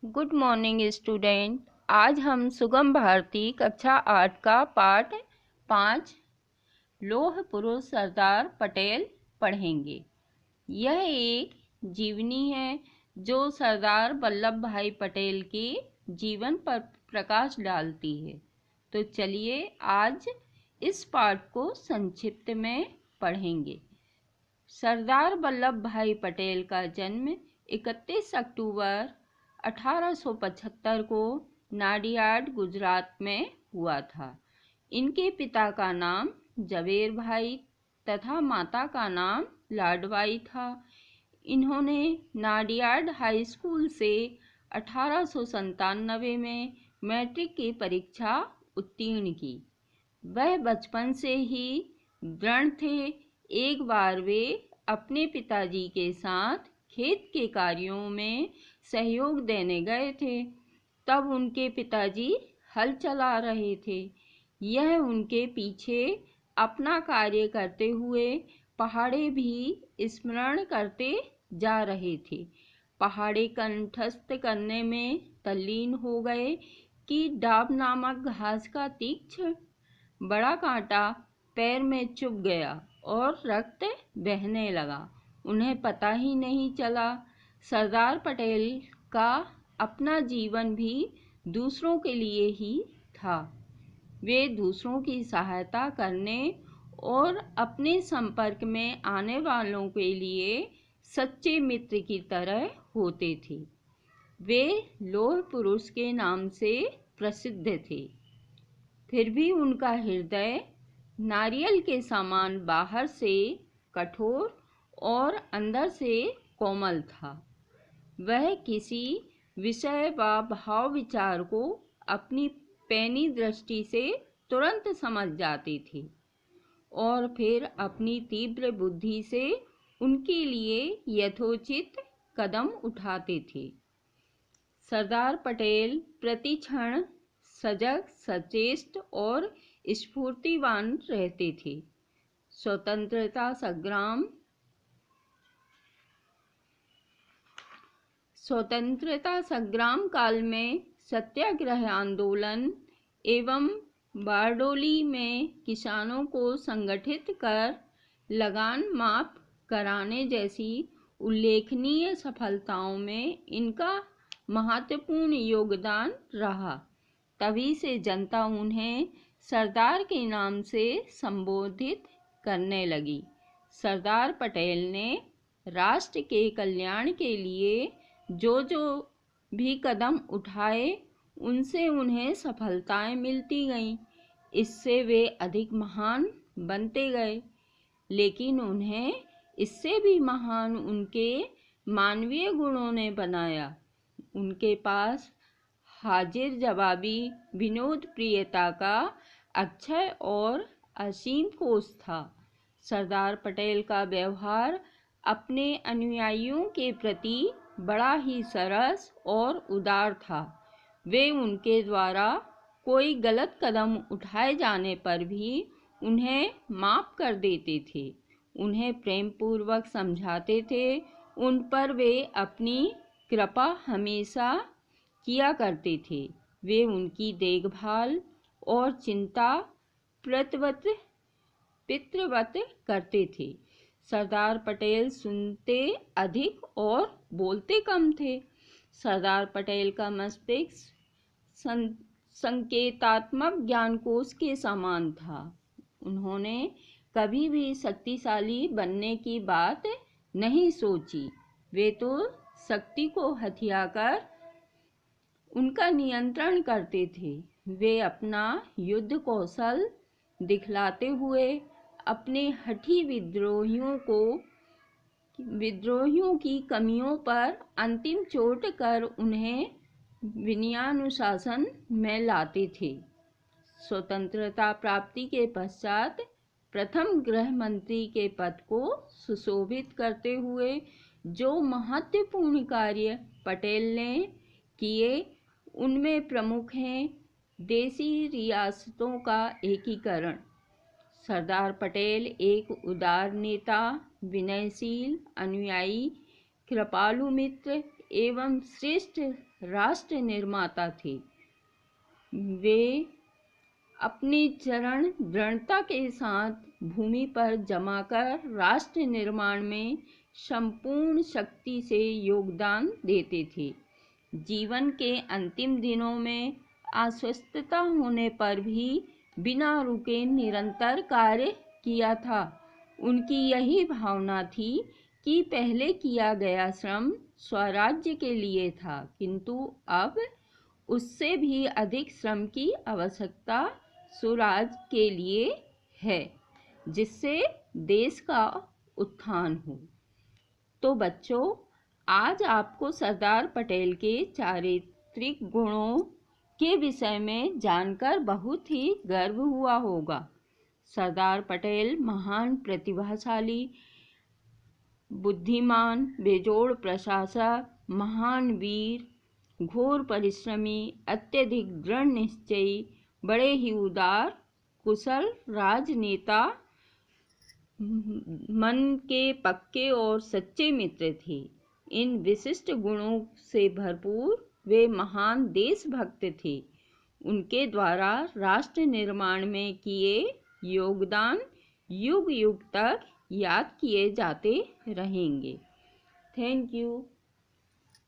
Good morning student. आज हम सुगम भारती कक्षा 8 का पाठ 5 लौह पुरुष सरदार पटेल पढ़ेंगे। यह एक जीवनी है जो सरदार वल्लभ भाई पटेल के जीवन पर प्रकाश डालती है। तो चलिए आज इस पाठ को संक्षिप्त में पढ़ेंगे। सरदार वल्लभ भाई पटेल का जन्म 31 अक्टूबर 1875 को नाडियाड, गुजरात में हुआ था। इनके पिता का नाम जवेर भाई तथा माता का नाम लाडबाई था। इन्होंने नाडियाड हाई स्कूल से 1897 में मैट्रिक की परीक्षा उत्तीर्ण की। वह बचपन से ही दृढ़ थे। एक बार वे अपने पिताजी के साथ खेत के कार्यों में सहयोग देने गए थे। तब उनके पिताजी हल चला रहे थे। यह उनके पीछे अपना कार्य करते हुए पहाड़े भी स्मरण करते जा रहे थे। पहाड़े कंठस्थ करने में तल्लीन हो गए कि डाब नामक घास का तीक्ष्ण बड़ा कांटा पैर में चुभ गया और रक्त बहने लगा। उन्हें पता ही नहीं चला। सरदार पटेल का अपना जीवन भी दूसरों के लिए ही था। वे दूसरों की सहायता करने और अपने संपर्क में आने वालों के लिए सच्चे मित्र की तरह होते थे। वे लौह पुरुष के नाम से प्रसिद्ध थे। फिर भी उनका हृदय नारियल के समान बाहर से कठोर और अंदर से कोमल था। वह किसी विषय व भाव विचार को अपनी पैनी दृष्टि से तुरंत समझ जाते थे और फिर अपनी तीव्र बुद्धि से उनके लिए यथोचित कदम उठाते थे। सरदार पटेल प्रति क्षण सजग, सचेत और स्फूर्तिवान रहते थे। स्वतंत्रता संग्राम काल में सत्याग्रह आंदोलन एवं बारडोली में किसानों को संगठित कर लगान माफ कराने जैसी उल्लेखनीय सफलताओं में इनका महत्वपूर्ण योगदान रहा। तभी से जनता उन्हें सरदार के नाम से संबोधित करने लगी। सरदार पटेल ने राष्ट्र के कल्याण के लिए जो भी कदम उठाए उनसे उन्हें सफलताएं मिलती गईं। इससे वे अधिक महान बनते गए। लेकिन उन्हें इससे भी महान उनके मानवीय गुणों ने बनाया। उनके पास हाजिर जवाबी विनोद प्रियता का अक्षय और असीम कोष था। सरदार पटेल का व्यवहार अपने अनुयायियों के प्रति बड़ा ही सरस और उदार था। वे उनके द्वारा कोई गलत कदम उठाए जाने पर भी उन्हें माफ कर देते थे। उन्हें प्रेम पूर्वक समझाते थे। उन पर वे अपनी कृपा हमेशा किया करते थे। वे उनकी देखभाल और चिंता पितृवत करते थे। सरदार पटेल सुनते अधिक और बोलते कम थे। सरदार पटेल का मस्तिष्क संकेतात्मक ज्ञानकोश के समान था। उन्होंने कभी भी शक्तिशाली बनने की बात नहीं सोची। वे तो शक्ति को हथियाकर उनका नियंत्रण करते थे। वे अपना युद्ध कौशल दिखलाते हुए अपने हठी विद्रोहियों की कमियों पर अंतिम चोट कर उन्हें विनयानुशासन में लाते थे। स्वतंत्रता प्राप्ति के पश्चात प्रथम गृह मंत्री के पद को सुशोभित करते हुए जो महत्वपूर्ण कार्य पटेल ने किए उनमें प्रमुख हैं देशी रियासतों का एकीकरण। सरदार पटेल एक उदार नेता, विनयशील, अनुयायी, कृपालु मित्र एवं श्रेष्ठ राष्ट्र निर्माता थे। वे अपने चरण दृढ़ता के साथ भूमि पर जमाकर राष्ट्र निर्माण में संपूर्ण शक्ति से योगदान देते थे। जीवन के अंतिम दिनों में अस्वस्थता होने पर भी बिना रुके निरंतर कार्य किया था। उनकी यही भावना थी कि पहले किया गया श्रम स्वराज्य के लिए था, किंतु अब उससे भी अधिक श्रम की आवश्यकता स्वराज के लिए है, जिससे देश का उत्थान हो। तो बच्चों, आज आपको सरदार पटेल के चारित्रिक गुणों के विषय में जानकर बहुत ही गर्व हुआ होगा। सरदार पटेल महान प्रतिभाशाली, बुद्धिमान, बेजोड़ प्रशासक, महान वीर, घोर परिश्रमी, अत्यधिक दृढ़ निश्चयी, बड़े ही उदार, कुशल राजनेता, मन के पक्के और सच्चे मित्र थे। इन विशिष्ट गुणों से भरपूर वे महान देशभक्त थे। उनके द्वारा राष्ट्र निर्माण में किए योगदान युग युग तक याद किए जाते रहेंगे। Thank you.